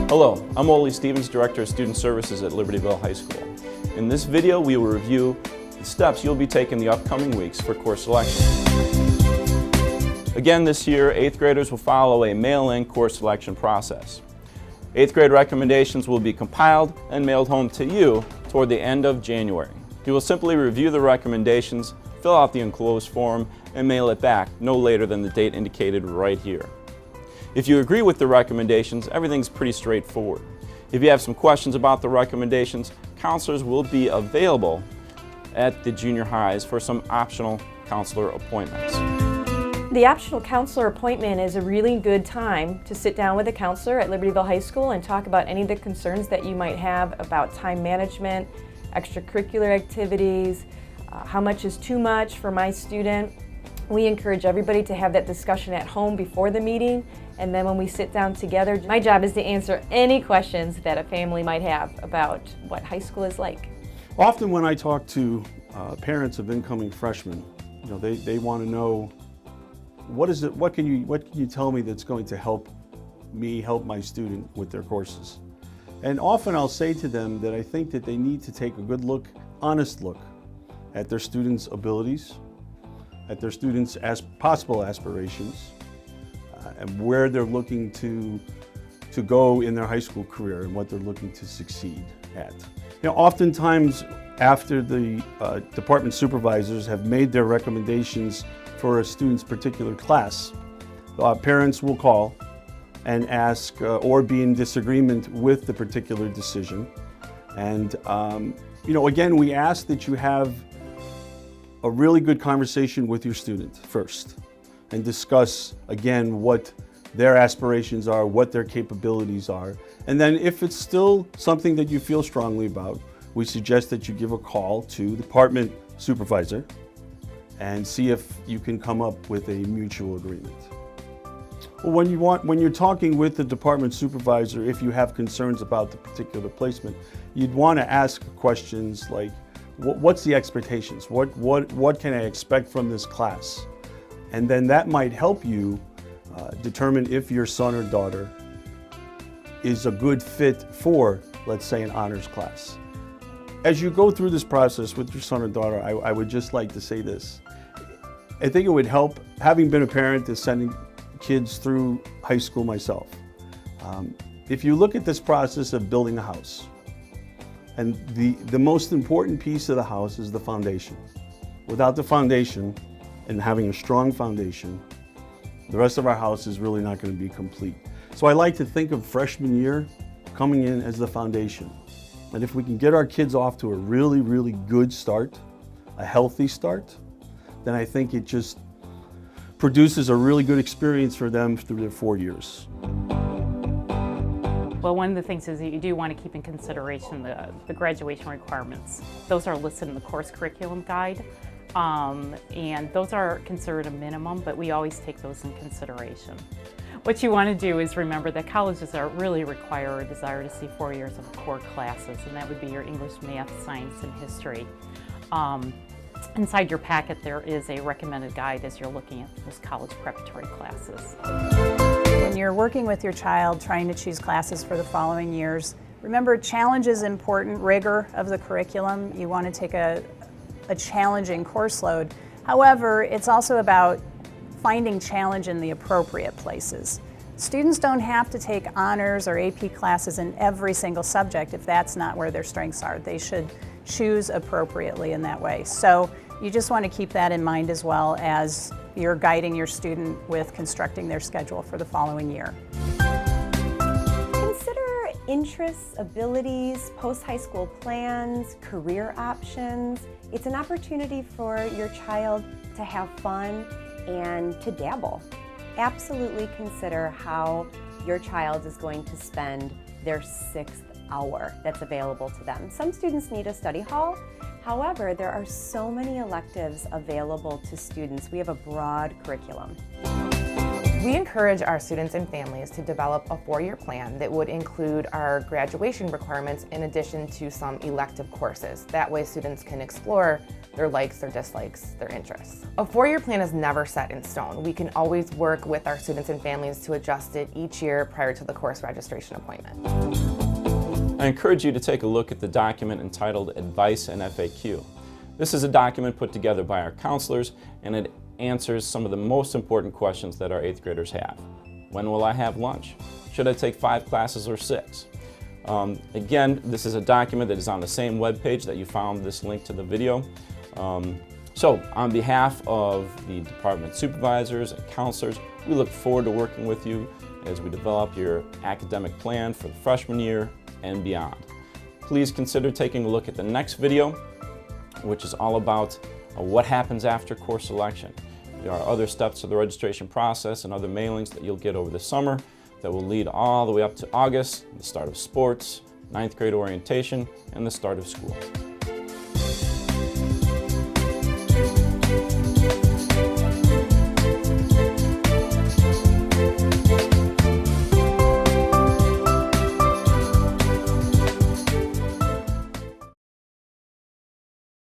Hello, I'm Ole Stevens, Director of Student Services at Libertyville High School. In this video, we will review the steps you'll be taking the upcoming weeks for course selection. Again, this year, 8th graders will follow a mail-in course selection process. 8th grade recommendations will be compiled and mailed home to you toward the end of January. You will simply review the recommendations, fill out the enclosed form, and mail it back no later than the date indicated right here. If you agree with the recommendations, everything's pretty straightforward. If you have some questions about the recommendations, counselors will be available at the junior highs for some optional counselor appointments. The optional counselor appointment is a really good time to sit down with a counselor at Libertyville High School and talk about any of the concerns that you might have about time management, extracurricular activities, how much is too much for my student. We encourage everybody to have that discussion at home before the meeting, and then when we sit down together, my job is to answer any questions that a family might have about what high school is like. Often when I talk to parents of incoming freshmen, they want to know what can you tell me that's going to help me help my student with their courses. And often I'll say to them that I think that they need to take a good look, honest look at their students' abilities, at their students' possible aspirations, and where they're looking to go in their high school career and what they're looking to succeed at. Oftentimes after the department supervisors have made their recommendations for a student's particular class, parents will call and ask or be in disagreement with the particular decision. And again, we ask that you have a really good conversation with your student first and discuss again what their aspirations are, what their capabilities are. And then if it's still something that you feel strongly about, we suggest that you give a call to the department supervisor and see if you can come up with a mutual agreement. Well, when you're talking with the department supervisor, if you have concerns about the particular placement, you'd want to ask questions like, what's the expectations? What can I expect from this class? And then that might help you determine if your son or daughter is a good fit for, let's say, an honors class. As you go through this process with your son or daughter, I would just like to say this. I think it would help, having been a parent that's sending kids through high school myself. If you look at this process of building a house, and the most important piece of the house is the foundation. Without the foundation and having a strong foundation, the rest of our house is really not going to be complete. So I like to think of freshman year coming in as the foundation. And if we can get our kids off to a really, really good start, a healthy start, then I think it just produces a really good experience for them through their 4 years. Well, one of the things is that you do want to keep in consideration the graduation requirements. Those are listed in the course curriculum guide, and those are considered a minimum, but we always take those in consideration. What you want to do is remember that colleges are really require or desire to see 4 years of core classes, and that would be your English, math, science, and history. Inside your packet there is a recommended guide as you're looking at those college preparatory classes. When you're working with your child trying to choose classes for the following years, remember challenge is important, rigor of the curriculum. You want to take a challenging course load. However, it's also about finding challenge in the appropriate places. Students don't have to take honors or AP classes in every single subject if that's not where their strengths are. They should choose appropriately in that way. So you just want to keep that in mind as well as you're guiding your student with constructing their schedule for the following year. Consider interests, abilities, post-high school plans, career options. It's an opportunity for your child to have fun and to dabble. Absolutely consider how your child is going to spend their 6th hour that's available to them. Some students need a study hall. However, there are so many electives available to students. We have a broad curriculum. We encourage our students and families to develop a 4-year plan that would include our graduation requirements in addition to some elective courses. That way students can explore their likes, their dislikes, their interests. A 4-year plan is never set in stone. We can always work with our students and families to adjust it each year prior to the course registration appointment. I encourage you to take a look at the document entitled Advice and FAQ. This is a document put together by our counselors, and it answers some of the most important questions that our 8th graders have. When will I have lunch? Should I take 5 classes or 6? Again, this is a document that is on the same web page that you found this link to the video. So on behalf of the department supervisors and counselors, we look forward to working with you as we develop your academic plan for the freshman year and beyond. Please consider taking a look at the next video, which is all about what happens after course selection. There are other steps to the registration process and other mailings that you'll get over the summer that will lead all the way up to August, the start of sports, 9th grade orientation, and the start of school.